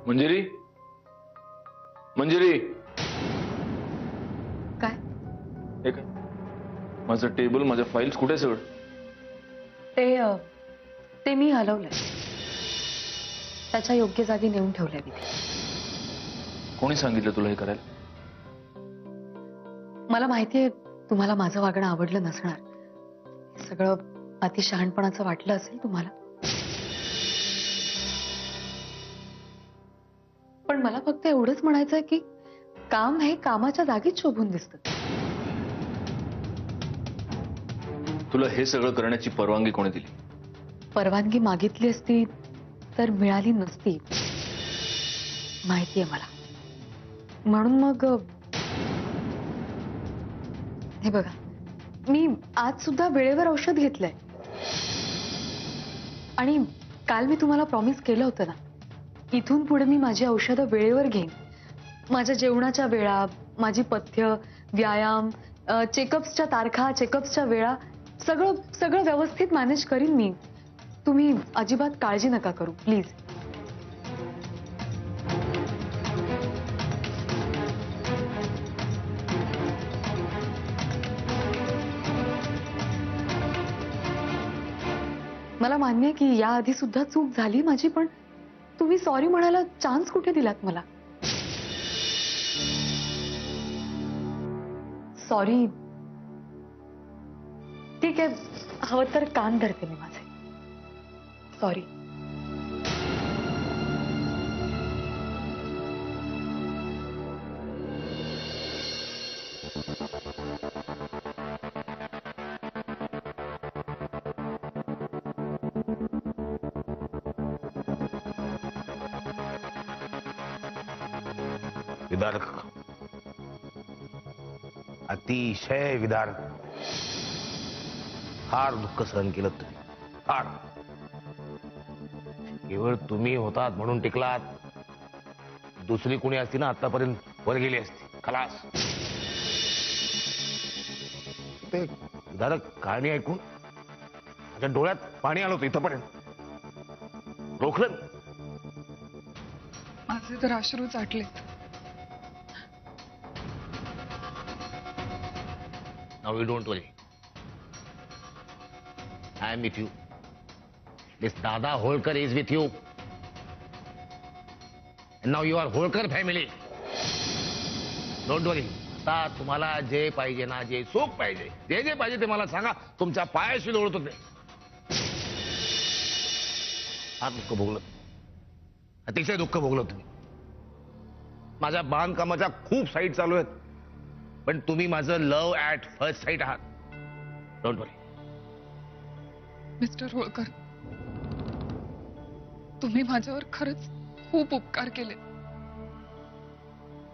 मंजिरी, मंजिरी, काय? हे काय? माझं टेबल, माझ्या फाईल्स कुठे सगळं? ते मी हलवलंय. त्याच्या योग्य जागी नेऊन ठेवलंय मी. कोणी सांगितलं तुला हे करायला? मला माहितीये तुम्हाला माझं वागणं आवडलं नसणार. हे सगळं अति शहाणपणाचं वाटलं असेल तुम्हाला. पण मला फक्त एवढंच म्हणायचंय की काम हे कामाच्या जागीच शोभून दिसतं. तुला हे सगळं करण्याची परवानगी कोणी दिली? परवानगी मागितली असती तर मिळाली नसती माहितीये मला. म्हणून मग हे बघा, मी आज सुद्धा वेळेवर औषध घेतलंय. आणि काल मी तुम्हाला प्रॉमिस केलं होतं ना, इथून पुढे मी माझी औषधं वेळेवर घेईन. माझ्या जेवणाच्या वेळा, माझी पथ्य, व्यायाम, चेकअप्सच्या तारखा, चेकअप्सच्या वेळा सगळं सगळं व्यवस्थित मॅनेज करीन मी. तुम्ही अजिबात काळजी नका करू प्लीज. मला मान्य आहे की याआधी सुद्धा चूक झाली माझी, पण तुम्ही सॉरी म्हणायला चान्स कुठे दिलात मला? सॉरी. ठीक आहे, हवं तर कान धरते मी माझे. सॉरी. विदारक, अतिशय विदारक. फार दुःख सहन केलं तुम्ही, फार. केवळ तुम्ही होतात म्हणून टिकलात. दुसरी कोणी असती ना आतापर्यंत वर गेली असती, खलास. ते विदारक कहाणी ऐकून माझ्या डोळ्यात पाणी आलं होतं इथंपर्यंत. रोखलं. माझे तर अश्रूच आटलेत. Now you don't worry. I am with you. This Dada Holkar is with you. And now you are Holkar family. Don't worry. आता तुम्हाला जे पाहिजे ना, जे सुख पाहिजे, जे जे पाहिजे ते मला सांगा. तुमच्या पायाशी लोळत होते. फार दुःख भोगलं, अतिशय दुःख भोगलं तुम्ही. माझ्या बांधकामाच्या खूप साईट चालू आहेत, पण तुम्ही माझं लव ॲट फर्स्ट साईट आहात. Don't worry. मिस्टर होळकर, तुम्ही माझ्यावर खरंच खूप उपकार केले.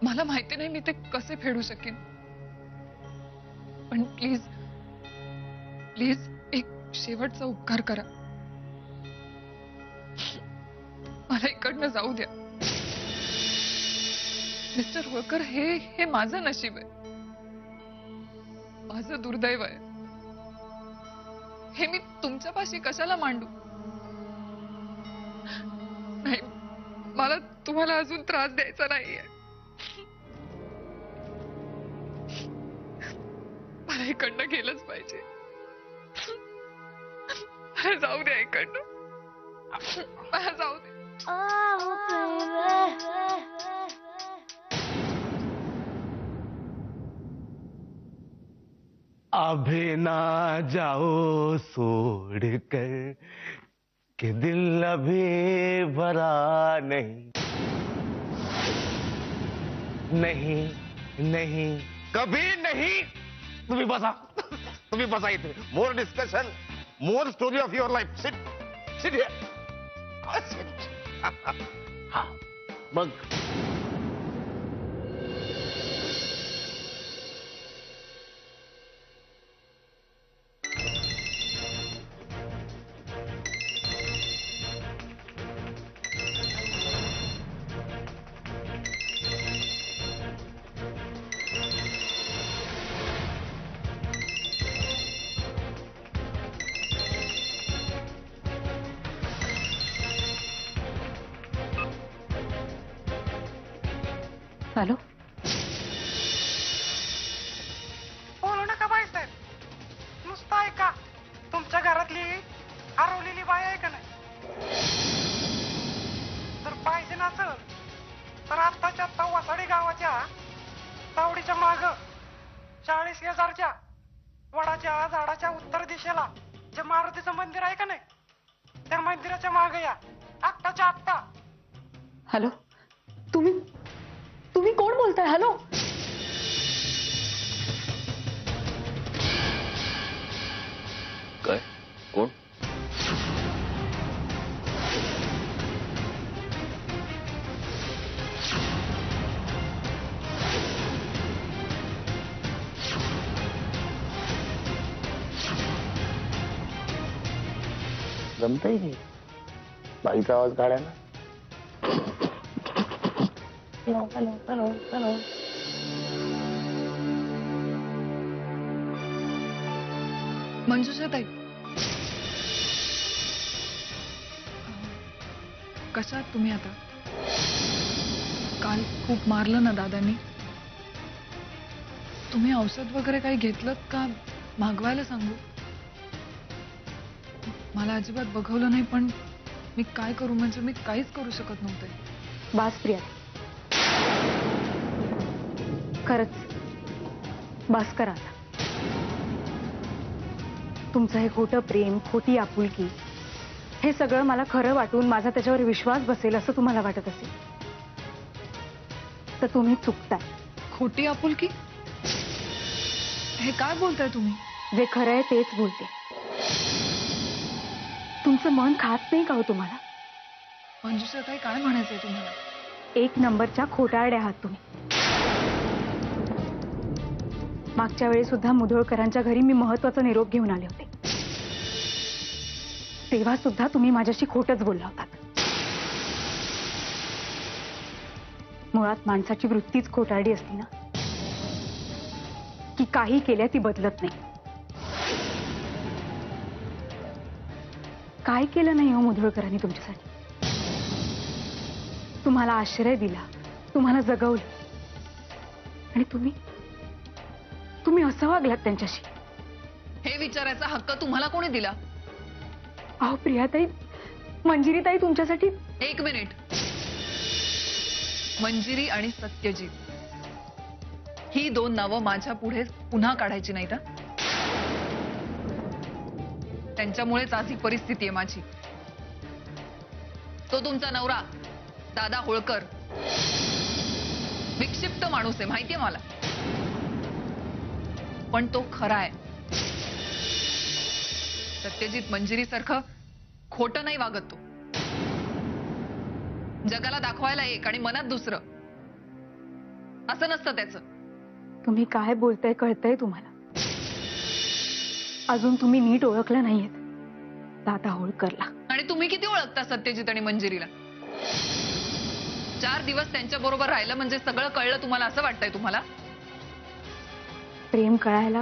मला माहिती नाही मी ते कसे फेडू शकेन, पण प्लीज प्लीज एक शेवटचा उपकार करा. मला इकडनं जाऊ द्या. मिस्टर होळकर, हे माझं नशीब आहे, माझं दुर्दैव आहे. हे मी तुमच्यापाशी कशाला मांडू? नाही, मला तुम्हाला अजून त्रास द्यायचा नाहीये. मला इकडनं गेलंच पाहिजे. मला जाऊ द्या इकडनं. मला जाऊ दे. अभी ना जाओ छोड़कर कि दिल अभी भरा नहीं. नहीं नहीं कभी नहीं. तुम्ही बसा, तुम्ही बसा इथे. More discussion, more story of your life. Sit sit here. हा मग हॅलो. बोलू नका बाईसाहेब, नुसतं ऐका. तुमच्या घरातली हरवलेली बाई आहे का नाही? जर पाहिजे नसल तर आत्ताच्या आत्ता वसाडी गावाच्या तावडीच्या माग 40 शेजारच्या वडाच्या झाडाच्या उत्तर दिशेला जे मारुतीचं मंदिर आहे का नाही, त्या मंदिराच्या मागे या. आत्ताच्या आत्ता. हॅलो. तुम्ही तुम्ही कोण बोलताय? हॅलो. काय? कोण? जमतंय की बाईचा आवाज काढायला. Hello hello hello hello. Manjusha ताई, कशा आहात तुम्ही आता? काल खूप मारलं ना दादांनी. तुम्ही औषध वगैरे काही घेतलं का? मागवायला सांगू? मला अजिबात बघवलं नाही, पण मी काय करू? म्हणजे मी काहीच करू शकत नव्हते. बास प्रिया, खरंच बास करा आता. तुमचं हे खोटं प्रेम, खोटी आपुलकी, हे सगळं मला खरं वाटून माझा त्याच्यावर विश्वास बसेल असं तुम्हाला वाटत असेल तर तुम्ही चुकताय. खोटी आपुलकी? हे काय बोलताय तुम्ही? जे खरं आहे तेच बोलते. तुमचं मन खात नाही का हो तुम्हाला? मंजुषा ताई, काय म्हणायचंय तुम्हाला? 1 नंबरच्या खोटारड्या आहात तुम्ही. मागच्या वेळी सुद्धा मुधोळकरांच्या घरी मी महत्वाचा निरोप घेऊन आले होते. तेव्हा सुद्धा तुम्ही माझ्याशी खोटच बोलला होतात. मुळात माणसाची वृत्तीच खोटारडी असती ना, की काही केल्या ती बदलत नाही. काय केलं नाही हो मुधोळकरांनी तुमच्यासाठी? तुम्हाला आश्रय दिला, तुम्हाला जगवलं, आणि तुम्ही असं वागलात त्यांच्याशी. हे विचारायचा हक्क तुम्हाला कोणी दिला? अहो प्रियाताई, मंजिरीताई तुमच्यासाठी. 1 मिनिट. मंजिरी आणि सत्यजित ही 2 नावं माझ्या पुढे पुन्हा काढायची नाहीत. त्यांच्यामुळेच आज ही परिस्थिती आहे माझी. तो तुमचा नवरा दादा होळकर विक्षिप्त माणूस आहे, माहितीये मला, पण तो खरा आहे. सत्यजित मंजिरी सारखं खोटं नाही वागत. तो जगाला दाखवायला एक आणि मनात दुसरं असं नसतं त्याचं. तुम्ही काय बोलताय कळतंय तुम्हाला? अजून तुम्ही नीट ओळखलं नाहीयेत दादा होळकरला. आणि तुम्ही किती ओळखता सत्यजित आणि मंजिरीला? 4 दिवस त्यांच्या बरोबर राहिलं म्हणजे सगळं कळलं तुम्हाला असं वाटतंय तुम्हाला? प्रेम कळायला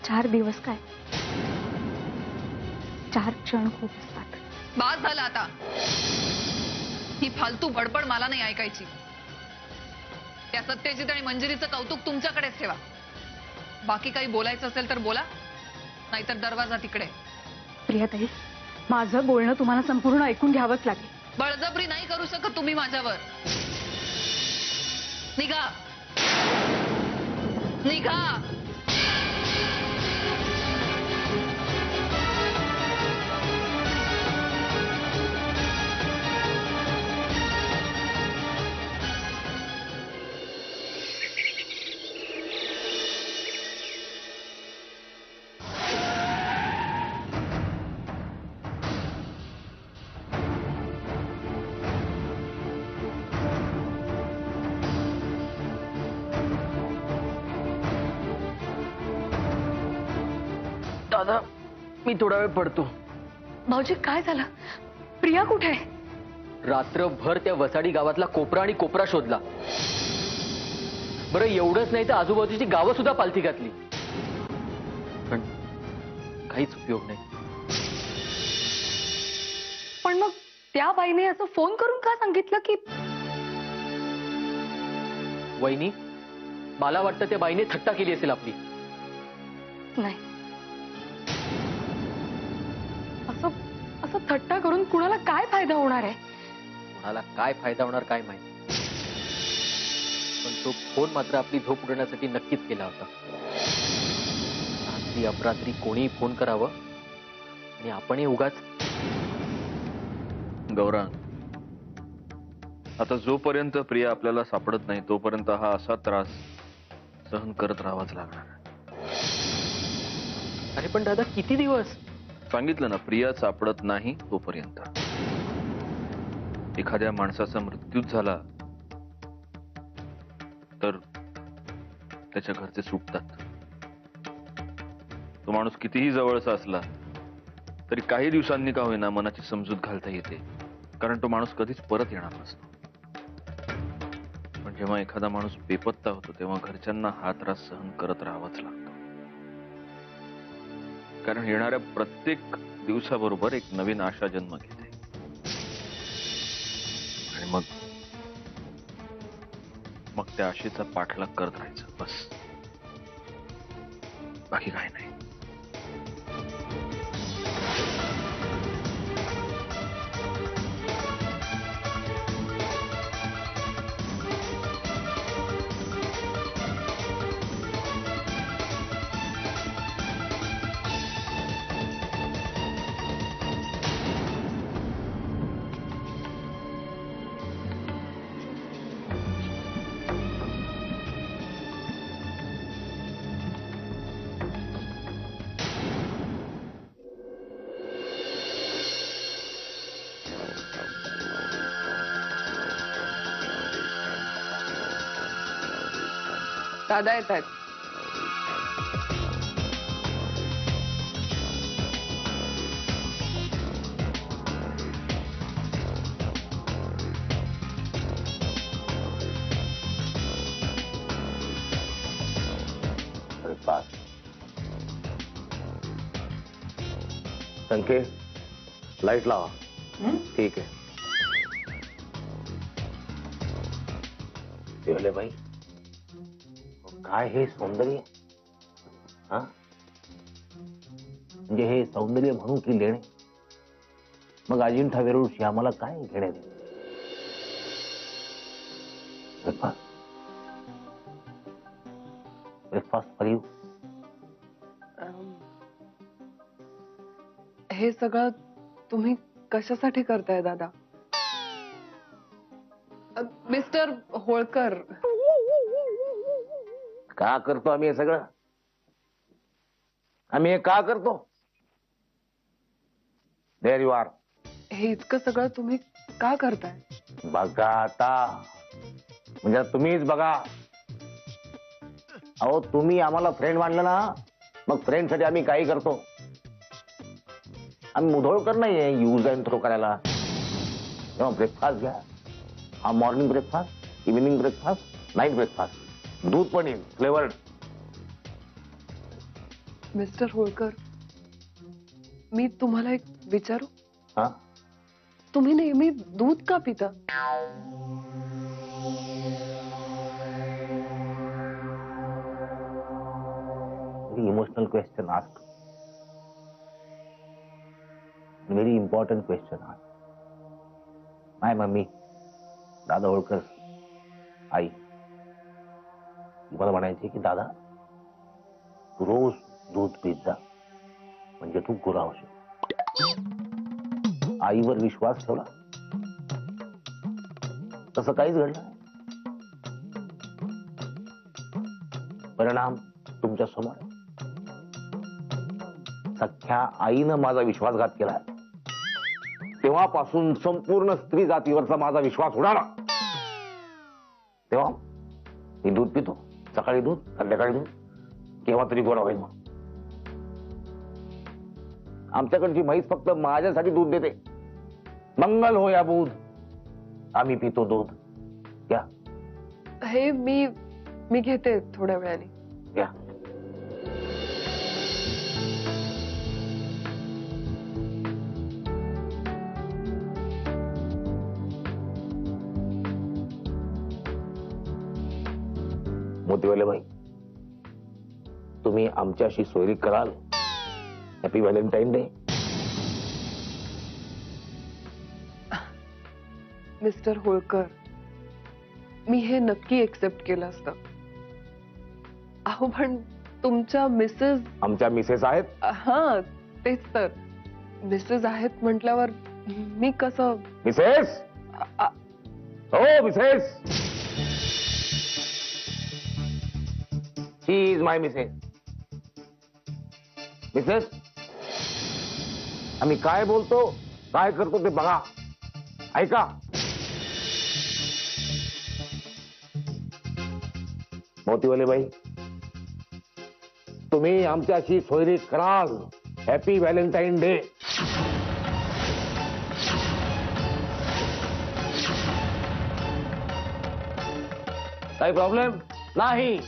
4 दिवस काय, 4 क्षण खूप असतात. बास झालं आता. ही फालतू बडबड मला नाही ऐकायची. त्या सत्यजित आणि मंजिरीचं कौतुक तुमच्याकडेच ठेवा. बाकी काही बोलायचं असेल तर बोला, नाहीतर दरवाजा तिकडे. प्रियाताई, माझं बोलणं तुम्हाला संपूर्ण ऐकून घ्यावंच लागेल. बळजबरी नाही करू शकत तुम्ही माझ्यावर. निघा निघा. दादा, मी थोडा वेळ पडतो. भाऊजी काय झालं? प्रिया कुठे आहे? रात्रभर त्या वसाडी गावातला कोपरा आणि कोपरा शोधला. बरं एवढंच नाही तर आजूबाजूची गावं सुद्धा पालथी घातली, पण काहीच उपयोग नाही. पण मग त्या बाईने असं फोन करून का सांगितलं की वहिनी, मला वाटतं त्या बाईने थट्टा केली असेल आपली. नाही, असं असं थट्टा करून कुणाला काय फायदा होणार आहे? कोणाला काय फायदा होणार काय माहिती, पण तो फोन मात्र आपली झोप उडवण्यासाठी नक्कीच केला होता. रात्री अपरात्री कोणीही फोन करावं आणि आपणही उगाच. गौरांग, आता जोपर्यंत प्रिया आपल्याला सापडत नाही तोपर्यंत हा असा त्रास सहन करत राहावाच लागणार. अरे पण दादा, किती दिवस? सांगितलं ना, प्रिया सापडत नाही तोपर्यंत. एखाद्या माणसाचा मृत्यूच झाला तर त्याच्या घरचे सुटतात. तो माणूस कितीही जवळचा असला तरी काही दिवसांनी का होईना मनाची समजूत घालता येते, कारण तो माणूस कधीच परत येणार नसतो. पण जेव्हा एखादा माणूस बेपत्ता होतो तेव्हा घरच्यांना हा त्रास सहन करत राहावाच लागतो, कारण येणाऱ्या प्रत्येक दिवसाबरोबर एक नवीन आशा जन्म घेते. आणि मग त्या आशेचा पाठलाग करत राहायचं, बस. बाकी काही नाही. दादा येत आहेत. संकेत, लाईट लावा. ठीक आहे. देवले बाई, काय हे सौंदर्य? हा, म्हणजे हे सौंदर्य म्हणून की लेणे? मग अजिंठा वेरूळशी आम्हाला काय घेणे? Breakfast for you. हे सगळं तुम्ही कशासाठी करताय दादा? मिस्टर होळकर, का करतो आम्ही हे सगळं? आम्ही हे का करतो? There you are. हे इतकं सगळं तुम्ही का करताय? बघा आता, म्हणजे तुम्हीच बघा. अहो, तुम्ही आम्हाला फ्रेंड मानलं ना, मग फ्रेंडसाठी आम्ही काही करतो. आम्ही मुधोळकर नाहीये यूज अँड थ्रो करायला. तेव्हा ब्रेकफास्ट घ्या. हा morning breakfast, evening breakfast, night breakfast. दूध पण येईल फ्लेवर्ड. मिस्टर होळकर, मी तुम्हाला एक विचारू? हा, तुम्ही नेहमी दूध का पिता? Very emotional question ask. Very important question ask. My mummy, Dada Holkar, आई मला म्हणायचे की दादा, तू रोज दूध पीत जा, म्हणजे तू गोरा होशील. आईवर विश्वास ठेवला, तसं काहीच घडलं नाही. परिणाम तुमच्या समोर. सख्या आईनं माझा विश्वासघात केला. तेव्हापासून संपूर्ण स्त्री जातीवरचा माझा विश्वास उडाला. तेव्हा मी दूध पितो, सकाळी दूध, संध्याकाळी दूध, केव्हा तरी गोरा होईल म्हणून. आमच्याकडची म्हैस फक्त माझ्यासाठी दूध देते. मंगल हो या बुध, आम्ही पितो दूध. घ्या. हे मी घेते थोड्या वेळाने. घ्या. मोतीवाले बाई, तुम्ही आमच्याशी सोयरी कराल? Happy Valentine day. Mister Holkar, मी हे नक्की एक्सेप्ट केलं असतं. अहो पण तुमच्या मिसेस. आमच्या मिसेस आहेत. हा तेच तर, मिसेस आहेत म्हटल्यावर मी कसं. मिसेस, हो Mrs, she is my Mrs. Mrs, आम्ही काय बोलतो काय करतो ते बघा, ऐका. मोतीवाले बाई, तुम्ही आमच्याशी सोयरी कराल? Happy Valentine day. काही प्रॉब्लेम नाही.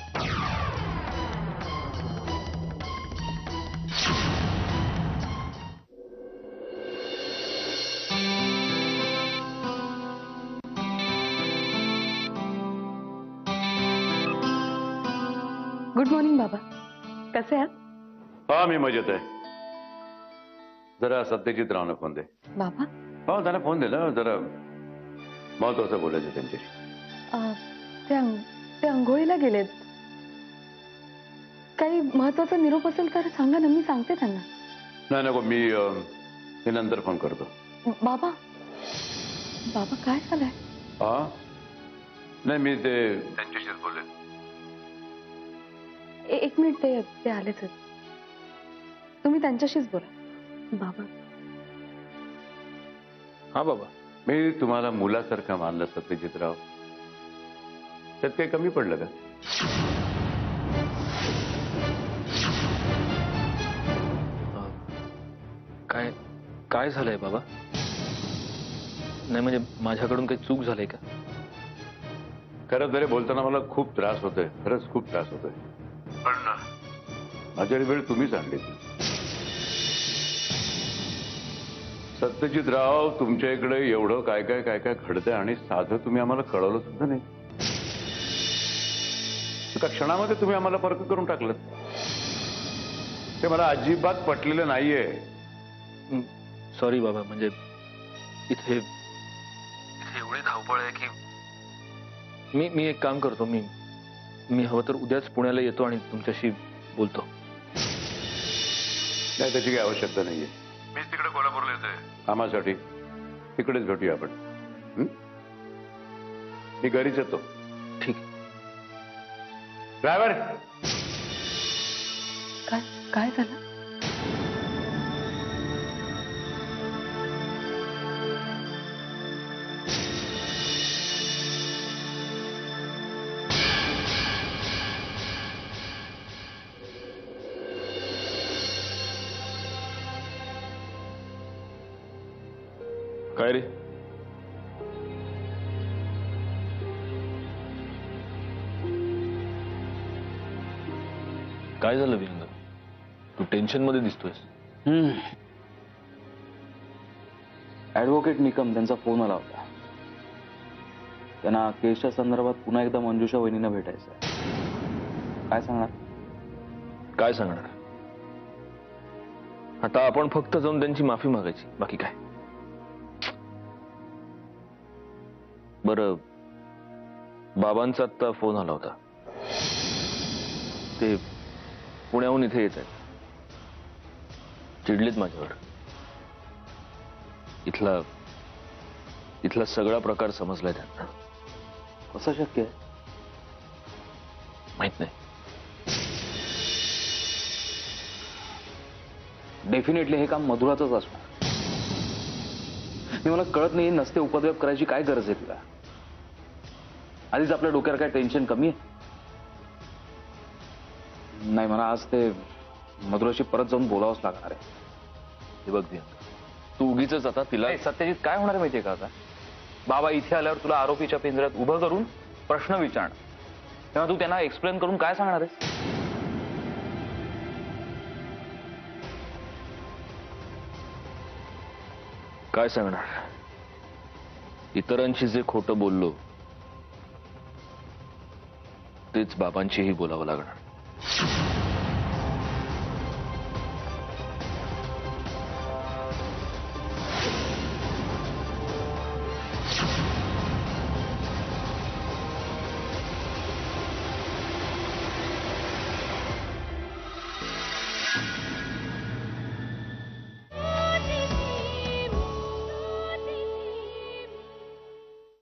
गुड मॉर्निंग बाबा, कसे आहात? हा मी मजेत आहे. जरा सत्यजित रावना फोन दे. बाबा हो त्यांना फोन दे ना, जरा महत्वाचं बोलायचं त्यांच्याशी. ते अंघोळीला गेलेत. काही महत्वाचा निरोप असेल तर सांगा ना, मी सांगते त्यांना. नाही नको, मी नंतर फोन करतो. बाबा बाबा काय झालंय? हा नाही, मी ते त्यांच्याशीच बोलेन. एक मिनिट, ते आलेच आहेत. तुम्ही त्यांच्याशीच बोला बाबा. हा बाबा. मी तुम्हाला मुलासारखं मानलं सत्यजितराव, त्यात काही कमी पडलं का? काय काय झालंय बाबा? नाही म्हणजे माझ्याकडून काही चूक झाली का? खरं तरी बोलताना मला खूप त्रास होतोय, खरंच खूप त्रास होतोय. पण माझ्या वेळ तुम्हीच आणली. सत्यजितराव, तुमच्या इकडे एवढं काय काय काय काय घडतंय आणि साधं तुम्ही आम्हाला कळवलं सुद्धा नाही. एका क्षणामध्ये तुम्ही आम्हाला फरक करून टाकलं. ते मला अजिबात पटलेलं नाहीये. सॉरी बाबा, म्हणजे इथे एवढी धावपळ आहे की मी एक काम करतो. मी हवं तर उद्याच पुण्याला येतो आणि तुमच्याशी बोलतो. नाही, त्याची काही आवश्यकता नाहीये. मीच तिकडे कोल्हापूरला येतोय कामासाठी. तिकडेच भेटूया आपण. मी घरीच येतो. ठीक. ड्रायव्हर, काय झालं? काय रे? काय झालं विरंग? तू टेन्शन मध्ये दिसतोयस. ऍडव्होकेट निकम त्यांचा फोन आला होता. त्यांना केसच्या संदर्भात पुन्हा एकदा मंजुषा वहिनींना भेटायचं आहे. काय सांगणार? काय सांगणार? आता आपण फक्त जाऊन त्यांची माफी मागायची, बाकी काय. बरं, बाबांचा आत्ता फोन आला होता. ते पुण्याहून इथे येत आहेत. चिडलेत माझ्यावर. इथला सगळा प्रकार समजलाय त्यांना. कसं शक्य आहे? माहित नाही. डेफिनेटली हे काम मधुराचंच असणार. मी मला कळत नाही, नसते उपद्व्याप करायची काय गरज आहे तुला? आधीच आपल्या डोक्यावर काय टेन्शन कमी आहे? नाही, मला आज ते मधुराशी परत जाऊन बोलावंच लागणार आहे. हे बघ, तू उगीच आता तिला. सत्यजित, काय होणार आहे माहितीये का आता? बाबा इथे आल्यावर तुला आरोपीच्या पिंजऱ्यात उभं करून प्रश्न विचारणार, तेव्हा तू त्यांना एक्सप्लेन करून काय सांगणार आहेस? काय सांगणार? इतरांशी जे खोटं बोललो तेच बाबांशीही बोलावं लागणार.